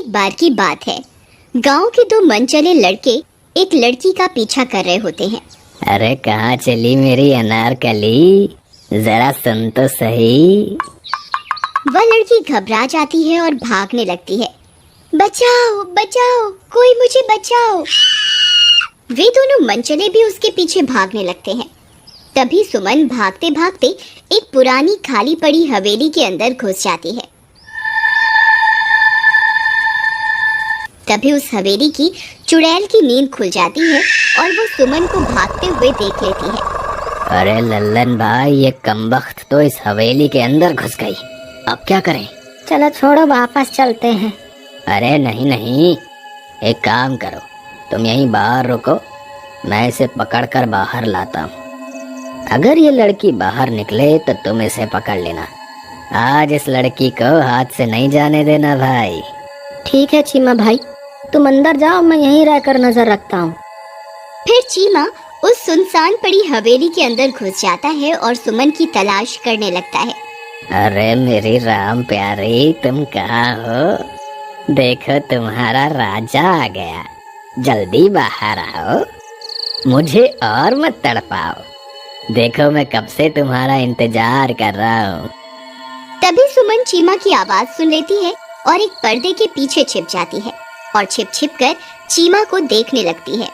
एक बार की बात है। गांव के दो मनचले लड़के एक लड़की का पीछा कर रहे होते हैं। अरे कहाँ चली मेरी अनारकली, जरा सुन तो सही। वह लड़की घबरा जाती है और भागने लगती है। बचाओ बचाओ, कोई मुझे बचाओ। वे दोनों मनचले भी उसके पीछे भागने लगते हैं। तभी सुमन भागते भागते एक पुरानी खाली पड़ी हवेली के अंदर घुस जाती है। तभी उस हवेली की चुड़ैल की नींद खुल जाती है और वो सुमन को भागते हुए देख लेती है। अरे लल्लन भाई, ये कमबख्त तो इस हवेली के अंदर घुस गई। अब क्या करें? चलो छोड़ो, वापस चलते हैं। अरे नहीं नहीं, एक काम करो, तुम यहीं बाहर रुको, मैं इसे पकड़कर बाहर लाता हूँ। अगर ये लड़की बाहर निकले तो तुम इसे पकड़ लेना। आज इस लड़की को हाथ से नहीं जाने देना भाई। ठीक है चीमा भाई, तुम अंदर जाओ, मैं यहीं रहकर नजर रखता हूँ। फिर चीमा उस सुनसान पड़ी हवेली के अंदर घुस जाता है और सुमन की तलाश करने लगता है। अरे मेरी राम प्यारी, तुम कहाँ हो? देखो तुम्हारा राजा आ गया, जल्दी बाहर आओ, मुझे और मत तड़पाओ। देखो मैं कब से तुम्हारा इंतजार कर रहा हूँ। तभी सुमन चीमा की आवाज सुन लेती है और एक पर्दे के पीछे छिप जाती है और छिप छिप कर चीमा को देखने लगती है।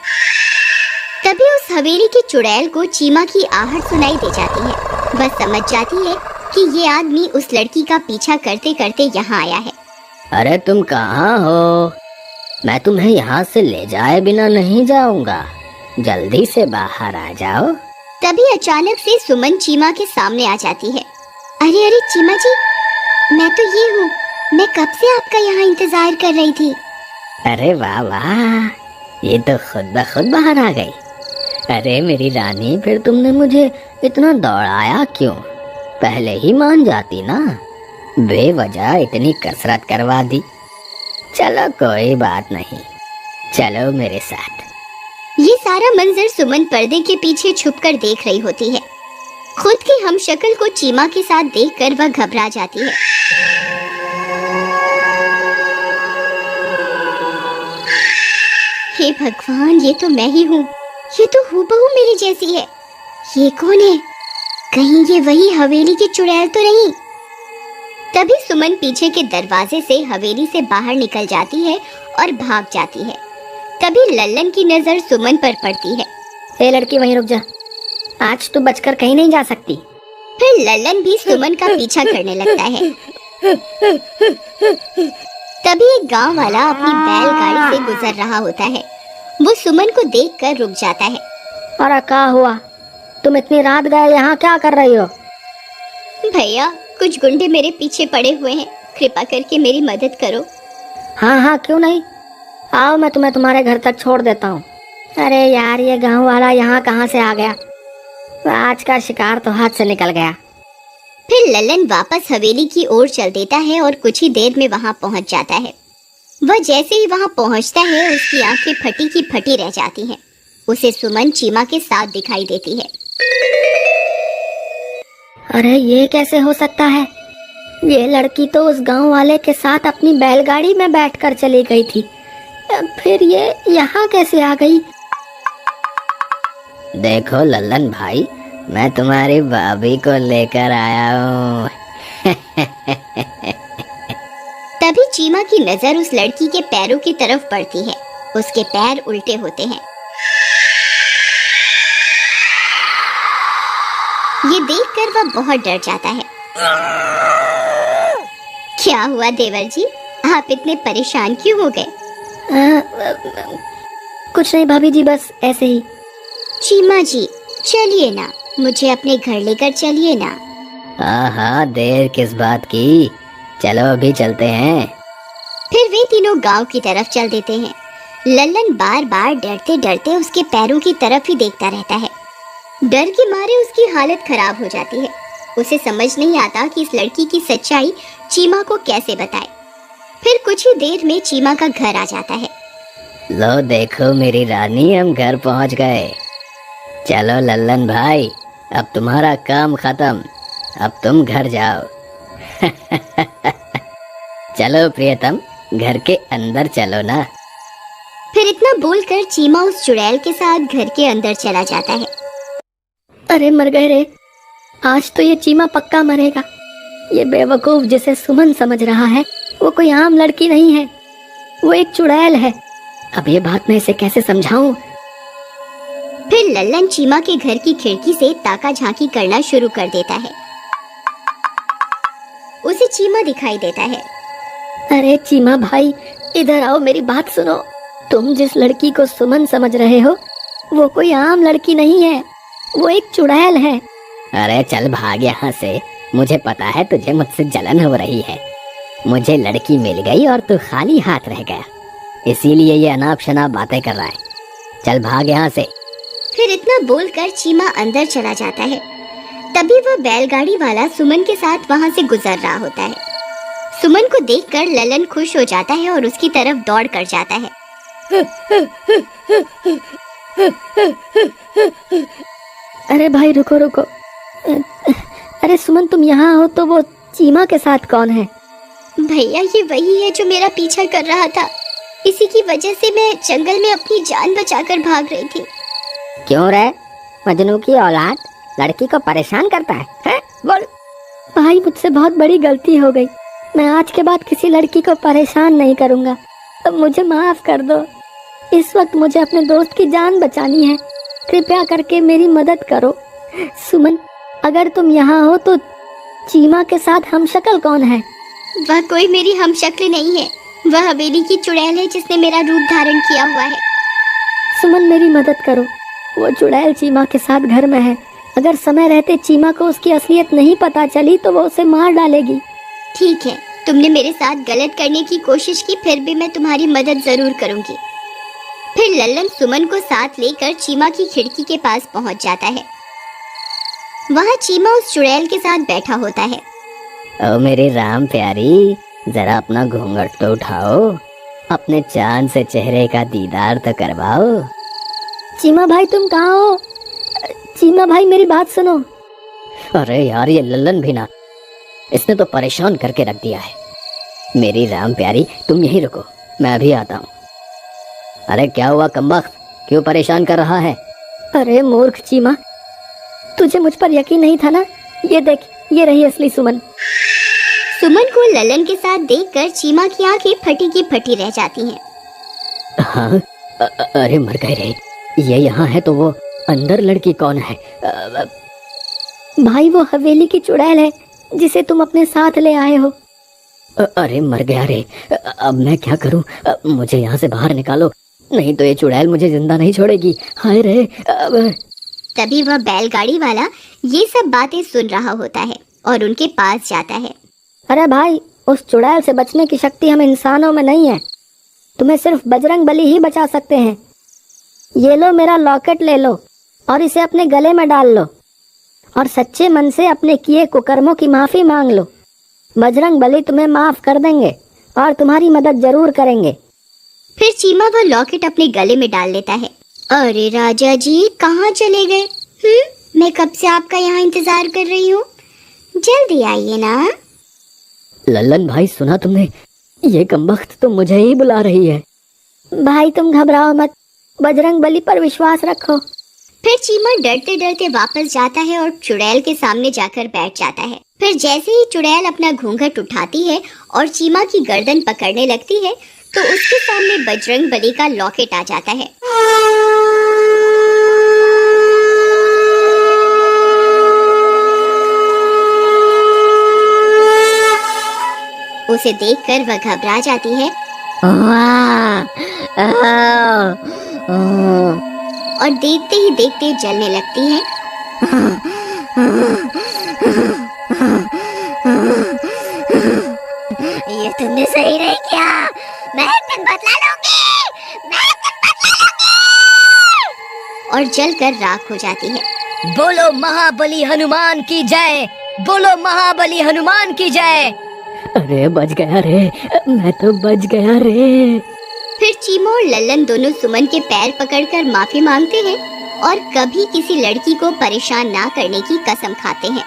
तभी उस हवेली की चुड़ैल को चीमा की आहट सुनाई दे जाती है। वह समझ जाती है कि ये आदमी उस लड़की का पीछा करते करते यहाँ आया है। अरे तुम कहाँ हो? मैं तुम्हें यहाँ से ले जाए बिना नहीं जाऊंगा, जल्दी से बाहर आ जाओ। तभी अचानक से सुमन चीमा के सामने आ जाती है। अरे अरे चीमा जी, मैं तो ये हूँ, मैं कब से आपका यहाँ इंतजार कर रही थी। अरे वाह वाह, ये तो खुद ब खुद बाहर आ गई। अरे मेरी रानी, फिर तुमने मुझे इतना दौड़ाया क्यों? पहले ही मान जाती ना, बेवजह इतनी कसरत करवा दी। चलो कोई बात नहीं, चलो मेरे साथ। ये सारा मंजर सुमन पर्दे के पीछे छुपकर देख रही होती है। खुद की हमशक्ल को चीमा के साथ देखकर वह घबरा जाती है। हे भगवान, ये तो मैं ही हूँ, ये तो हूबहू मेरी जैसी है। ये कौन है? कहीं ये वही हवेली की चुड़ैल तो नहीं? तभी सुमन पीछे के दरवाजे से हवेली से बाहर निकल जाती है और भाग जाती है। तभी लल्लन की नजर सुमन पर पड़ती है। ए लड़की, वहीं रुक जा, आज तू बचकर कहीं नहीं जा सकती। फिर लल्लन भी सुमन का पीछा करने लगता है। तभी एक गांव वाला अपनी बैलगाड़ी से गुजर रहा होता है। वो सुमन को देखकर रुक जाता है। और क्या हुआ? तुम इतनी रात गए यहाँ क्या कर रही हो? भैया, कुछ गुंडे मेरे पीछे पड़े हुए हैं, कृपा करके मेरी मदद करो। हाँ हाँ, क्यों नहीं, आओ, मैं तुम्हें तुम्हारे घर तक छोड़ देता हूँ। अरे यार, ये गांव वाला यहाँ कहाँ से आ गया? आज का शिकार तो हाथ से निकल गया। फिर लल्लन वापस हवेली की ओर चल देता है और कुछ ही देर में वहाँ पहुँच जाता है। वह जैसे ही वहाँ पहुँचता है, उसकी आंखें फटी की फटी रह जाती हैं। उसे सुमन चीमा के साथ दिखाई देती है। अरे ये कैसे हो सकता है? ये लड़की तो उस गांव वाले के साथ अपनी बैलगाड़ी में बैठकर चली गई थी, फिर ये यहाँ कैसे आ गई? देखो लल्लन भाई, मैं तुम्हारी भाभी को लेकर आया हूँ। तभी चीमा की नजर उस लड़की के पैरों की तरफ पड़ती है। उसके पैर उल्टे होते हैं। ये देखकर वह बहुत डर जाता है। क्या हुआ देवर जी, आप इतने परेशान क्यों हो गए? कुछ नहीं भाभी जी, बस ऐसे ही। चीमा जी, चलिए ना, मुझे अपने घर लेकर चलिए ना। हाँ, देर किस बात की, चलो अभी चलते हैं। फिर वे तीनों गांव की तरफ चल देते हैं। लल्लन बार बार डरते डरते उसके पैरों की तरफ ही देखता रहता है। डर के मारे उसकी हालत खराब हो जाती है। उसे समझ नहीं आता कि इस लड़की की सच्चाई चीमा को कैसे बताए। फिर कुछ ही देर में चीमा का घर आ जाता है। लो देखो मेरी रानी, हम घर पहुंच गए। चलो लल्लन भाई, अब तुम्हारा काम खत्म, अब तुम घर जाओ। चलो प्रियतम, घर के अंदर चलो ना। फिर इतना बोलकर चीमा उस चुड़ैल के साथ घर के अंदर चला जाता है। अरे मर गए रे, आज तो ये चीमा पक्का मरेगा। ये बेवकूफ जिसे सुमन समझ रहा है वो कोई आम लड़की नहीं है, वो एक चुड़ैल है। अब ये बात मैं इसे कैसे समझाऊं? फिर लल्लन चीमा के घर की खिड़की से ताका झांकी करना शुरू कर देता है। उसे चीमा दिखाई देता है। अरे चीमा भाई, इधर आओ, मेरी बात सुनो। तुम जिस लड़की को सुमन समझ रहे हो वो कोई आम लड़की नहीं है, वो एक चुड़ैल है। अरे चल भाग यहाँ से, मुझे पता है तुझे मुझसे जलन हो रही है। मुझे लड़की मिल गई और तू खाली हाथ रह गया, इसीलिए ये अनाप शनाप बातें कर रहा है। चल भाग यहाँ से। फिर इतना बोलकर चीमा अंदर चला जाता है। तभी वह बैलगाड़ी वाला सुमन के साथ वहां से गुजर रहा होता है। सुमन को देखकर ललन खुश हो जाता है और उसकी तरफ दौड़ कर जाता है। अरे भाई रुको रुको। अरे सुमन, तुम यहाँ हो तो वो चीमा के साथ कौन है? भैया, ये वही है जो मेरा पीछा कर रहा था। इसी की वजह से मैं जंगल में अपनी जान बचाकर भाग रही थी। क्यों रे, मजनू की औलाद लड़की को परेशान करता है? बोल। भाई, मुझसे बहुत बड़ी गलती हो गई। मैं आज के बाद किसी लड़की को परेशान नहीं करूँगा। अब मुझे माफ कर दो। इस वक्त मुझे अपने दोस्त की जान बचानी है, कृपया करके मेरी मदद करो। सुमन, अगर तुम यहाँ हो तो चीमा के साथ हमशक्ल कौन है? वह कोई मेरी हमशक्ल नहीं है, वह हवेली की चुड़ैल है जिसने मेरा रूप धारण किया हुआ है। सुमन, मेरी मदद करो। वो चुड़ैल चीमा के साथ घर में है। अगर समय रहते चीमा को उसकी असलियत नहीं पता चली तो वो उसे मार डालेगी। ठीक है, तुमने मेरे साथ गलत करने की कोशिश की, फिर भी मैं तुम्हारी मदद जरूर करूंगी। फिर लल्लन सुमन को साथ लेकर चीमा की खिड़की के पास पहुंच जाता है। वहां चीमा उस चुड़ैल के साथ बैठा होता है। ओ मेरी राम प्यारी, जरा अपना घूंघट तो उठाओ, अपने चांद से चेहरे का दीदार तो करवाओ। चीमा भाई, तुम कहाँ हो? चीमा भाई, मेरी बात सुनो। अरे यार, ये लल्लन भी ना, इसने तो परेशान करके रख दिया है। मेरी राम प्यारी, तुम यहीं रुको, मैं अभी आता हूँ। अरे क्या हुआ कमबख्त, क्यों परेशान कर रहा है? अरे मूर्ख चीमा, तुझे मुझ पर यकीन नहीं था ना? ये देख, ये रही असली सुमन। सुमन को लल्लन के साथ देखकर चीमा की आंखें फटी की फटी रह जाती हैं। हाँ, अरे मर गए रे, ये यहाँ है तो वो अंदर लड़की कौन है? भाई, वो हवेली की चुड़ैल है जिसे तुम अपने साथ ले आए हो। अरे मर गया रे, अब मैं क्या करूं? मुझे यहाँ से बाहर निकालो, नहीं तो ये चुड़ैल मुझे जिंदा नहीं छोड़ेगी। हाय रे। तभी वह बैलगाड़ी वाला ये सब बातें सुन रहा होता है और उनके पास जाता है। अरे भाई, उस चुड़ैल से बचने की शक्ति हम इंसानों में नहीं है, तुम्हें सिर्फ बजरंग बली ही बचा सकते हैं। ये लो, मेरा लॉकेट ले लो और इसे अपने गले में डाल लो और सच्चे मन से अपने किए कुकर्मों की माफी मांग लो। बजरंग बली तुम्हें माफ कर देंगे और तुम्हारी मदद जरूर करेंगे। फिर चीमा वह लॉकेट अपने गले में डाल लेता है। अरे राजा जी, कहाँ चले गए? मैं कब से आपका यहाँ इंतजार कर रही हूँ, जल्दी आइए ना। लल्लन भाई, सुना तुमने? ये कमबख्त तो मुझे ही बुला रही है। भाई तुम घबराओ मत, बजरंग बली पर विश्वास रखो। फिर चीमा डरते डरते वापस जाता है और चुड़ैल के सामने जाकर बैठ जाता है। फिर जैसे ही चुड़ैल अपना घूंघट उठाती है और चीमा की गर्दन पकड़ने लगती है तो उसके सामने बजरंग बली का लॉकेट आ जाता है। उसे देखकर वह घबरा जाती है और देखते ही देखते जलने लगती है। ये तुमने सही नहीं किया, मैं एक दिन बदला लूंगी, मैं एक दिन बदला लूंगी। और जलकर राख हो जाती है। बोलो महाबली हनुमान की जय, बोलो महाबली हनुमान की जय। अरे बच गया रे, मैं तो बच गया रे। फिर चीमा और लल्लन दोनों सुमन के पैर पकड़कर माफी मांगते हैं और कभी किसी लड़की को परेशान ना करने की कसम खाते हैं।